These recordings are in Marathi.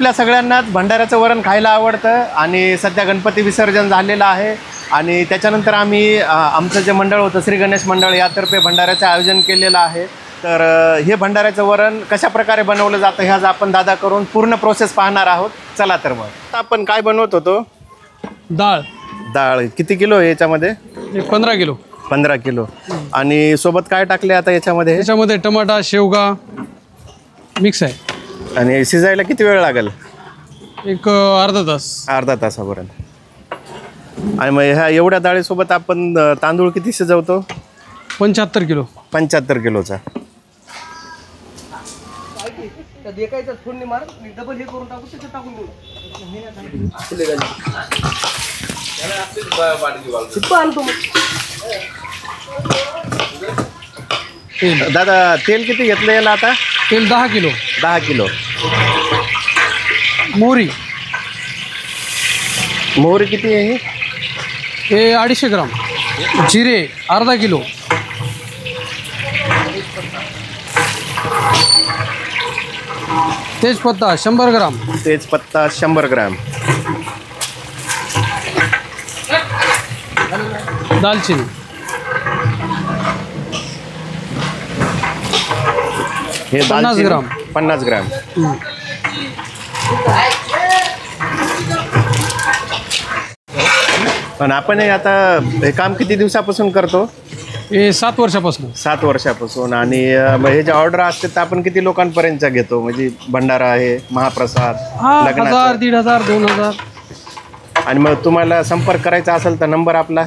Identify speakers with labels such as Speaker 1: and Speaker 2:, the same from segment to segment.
Speaker 1: आपल्या सगळ्यांनाच भंडाऱ्याचं वरण खायला आवडतं आणि सध्या गणपती विसर्जन झालेलं आहे आणि त्याच्यानंतर आम्ही आमचं जे मंडळ होतं श्री गणेश मंडळ यातर्फे भंडाऱ्याचं आयोजन केलेलं आहे। तर हे भंडाऱ्याचं वरण कशा प्रकारे बनवलं जातं ह्याच आपण दादा करून पूर्ण प्रोसेस पाहणार आहोत। चला तर मग आपण काय बनवत होतो? डाळ किती किलो आहे याच्यामध्ये?
Speaker 2: 15 किलो।
Speaker 1: 15 किलो। आणि सोबत काय टाकले आता याच्यामध्ये?
Speaker 2: याच्यामध्ये टमाटा शेवगा मिक्स आहे।
Speaker 1: आणि शिजायला किती वेळ लागेल?
Speaker 2: एक अर्धा तास।
Speaker 1: अर्धा तासापर्यंत। आणि मग ह्या एवढ्या डाळीसोबत आपण तांदूळ किती शिजवतो?
Speaker 2: 75 किलो।
Speaker 1: 75 किलोचा। दादा तेल किती घेतलं याला आता?
Speaker 2: तेल 10 किलो।
Speaker 1: 10 किलो।
Speaker 2: मोहरी
Speaker 1: किती आहे?
Speaker 2: हे 250 ग्राम। जिरे अर्धा किलो। तेजपत्ता 100 ग्राम।
Speaker 1: तेजपत्ता 100 ग्राम।
Speaker 2: दालचिनी
Speaker 1: हे
Speaker 2: 50 ग्राम।
Speaker 1: 50 ग्राम। पण आपण आता हे काम किती दिवसापासून करतो?
Speaker 2: हे 7 वर्षापासून।
Speaker 1: 7 वर्षापासून। आणि हे जे ऑर्डर असते तर आपण किती लोकांपर्यंत घेतो? म्हणजे भंडारा आहे, महाप्रसाद,
Speaker 2: 1000 1500 2000।
Speaker 1: आणि मग तुम्हाला संपर्क करायचा असेल तर नंबर आपला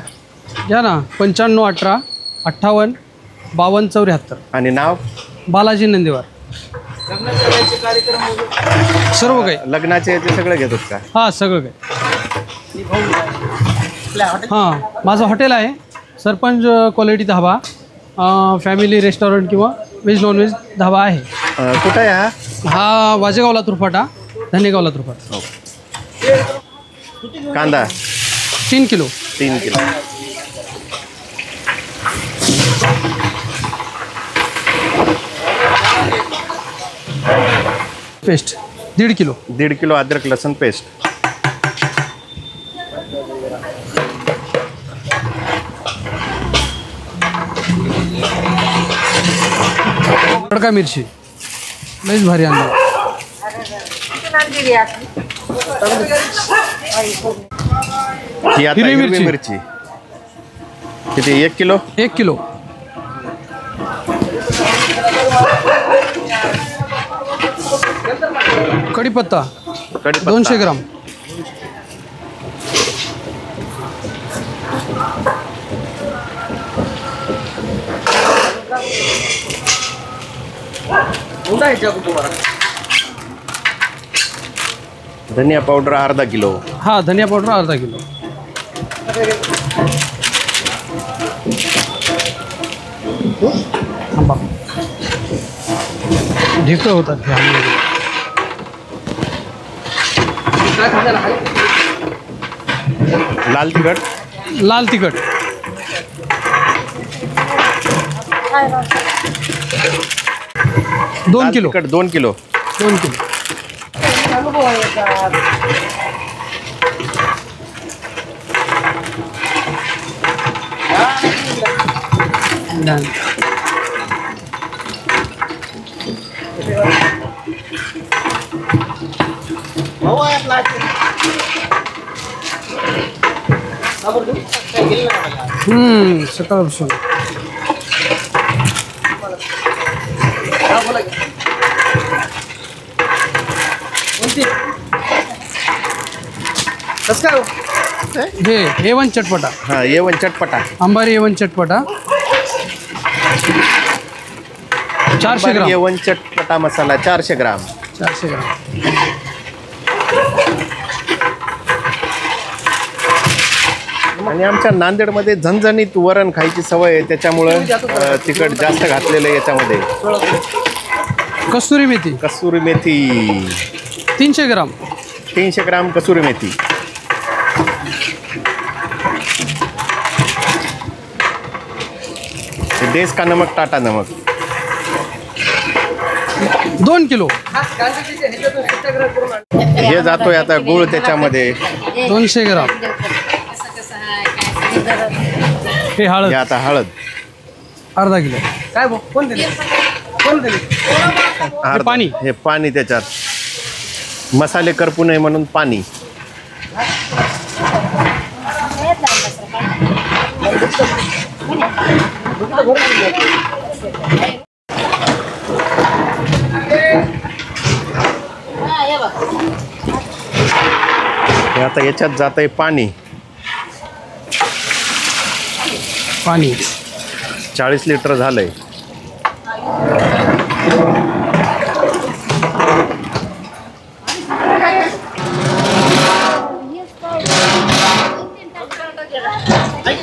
Speaker 2: घ्या ना, 95 18 58 52 74।
Speaker 1: आणि नाव? बालाजी
Speaker 2: नंदीवार। सर्व काही
Speaker 1: लग्नाचे ते सगळं घेतात का?
Speaker 2: हां सगळं काही। हां माझं हॉटेल आहे सरपंच क्वालिटी धाबा, फॅमिली रेस्टॉरंट किंवा व्हेज नॉनव्हेज धाबा आहे।
Speaker 1: कुठं आहे
Speaker 2: हा? वाजेगावला तुरफाटा, धनेगावला तुरफाटा।
Speaker 1: कांदा
Speaker 2: 3 kilo.
Speaker 1: 3 kilo.
Speaker 2: Paste 1.5 kilo.
Speaker 1: 1.5 kilo अद्रक लसूण पेस्ट।
Speaker 2: तडका मिरची लईच भारी आणला।
Speaker 1: ही आता हिरवी मिरची किती? 1 किलो।
Speaker 2: 1 किलो। कढीपत्ता 200 ग्राम।
Speaker 1: धनिया पावडर अर्धा किलो।
Speaker 2: हाँ धनिया पावडर अर्धा किलो। ढेकळं होतात।
Speaker 1: लाल तिखट
Speaker 2: 2 किलो।
Speaker 1: 2 किलो।
Speaker 2: 2 किलो। सकाळपासून हे A1 चटपटा।
Speaker 1: हाँ A1 चटपटा।
Speaker 2: अंबारी A1 चटपटा 400 ग्राम।
Speaker 1: A1 चटपटा मसाला 400 ग्राम।
Speaker 2: 400 ग्राम।
Speaker 1: आणि आमच्या नांदेडमध्ये झणझणीत वरण खायची सवय आहे त्याच्यामुळे तिखट जास्त घातलेलं आहे याच्यामध्ये।
Speaker 2: कस्तुरी मेथी 300 ग्राम।
Speaker 1: 300 ग्राम कसूरी मेथी। देश का नमक टाटा नमक।
Speaker 2: 2 किलो.
Speaker 1: हे जातोय आता गुळ त्याच्यामध्ये.
Speaker 2: 200 ग्राम. हे हळद.
Speaker 1: हे आता हळद
Speaker 2: अर्धा किलो.
Speaker 3: काय भाऊ कोण दिले कोण दिले
Speaker 1: अर्धा.
Speaker 2: पाणी.
Speaker 1: हे पाणी त्याच्यात, मसाले करपू नये म्हणून पाणी. हे आता याच्यात जात आहे पाणी.
Speaker 2: पाणी
Speaker 1: 40 लिटर झालंय.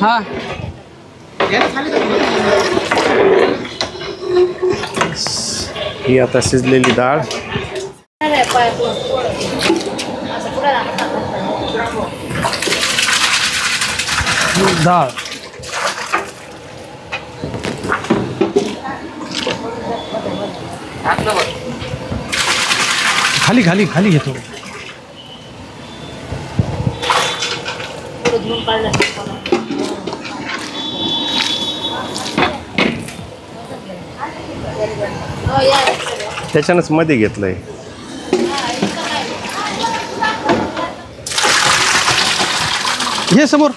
Speaker 2: हा.
Speaker 1: ही आता शिजलेली डाळ.
Speaker 2: डाळ. खाली खाली खाली घेतो.
Speaker 1: त्याच्यानंच मध्ये घेतलंय.
Speaker 2: हे समोर.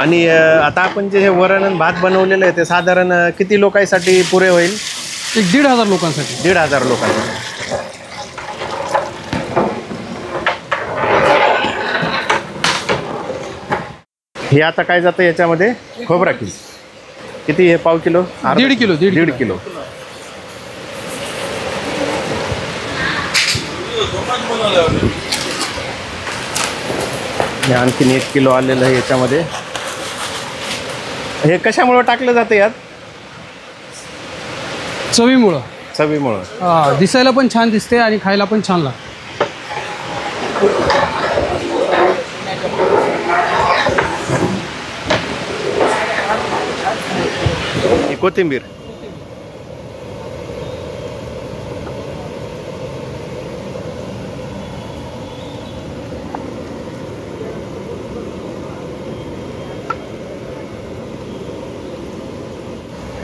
Speaker 1: आणि आता आपण जे हे वरण आणि भात बनवलेलं आहे ते साधारण किती लोकांसाठी पुरे होईल?
Speaker 2: 1,500 लोकांसाठी.
Speaker 1: 1,500 लोकांसाठी. हे आता काय जातं याच्यामध्ये? खोबरा किस किती? हे पाव किलो?
Speaker 2: 1.5 किलो.
Speaker 1: 1.5 किलो. हे आणखीन 1 किलो आलेलं आहे याच्यामध्ये. हे कशामुळं टाकलं जातं यात?
Speaker 2: चवीमुळं.
Speaker 1: चवीमुळं.
Speaker 2: दिसायला पण छान दिसते आणि खायला पण छान लागतं.
Speaker 1: कोथिंबीर.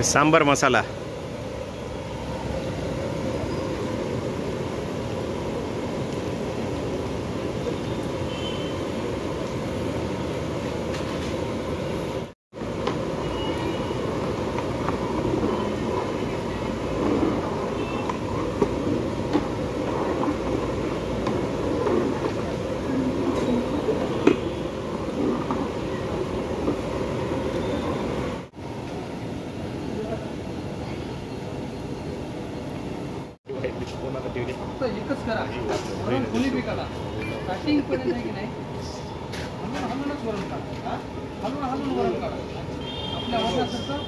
Speaker 1: सांबर मसाला.
Speaker 2: एकच करा. कोणी बी करा. स्टार्टिंग पण आहे की नाही, हलूनच वरण काढा. हलून वरण काढा. आपल्या वरणासारखं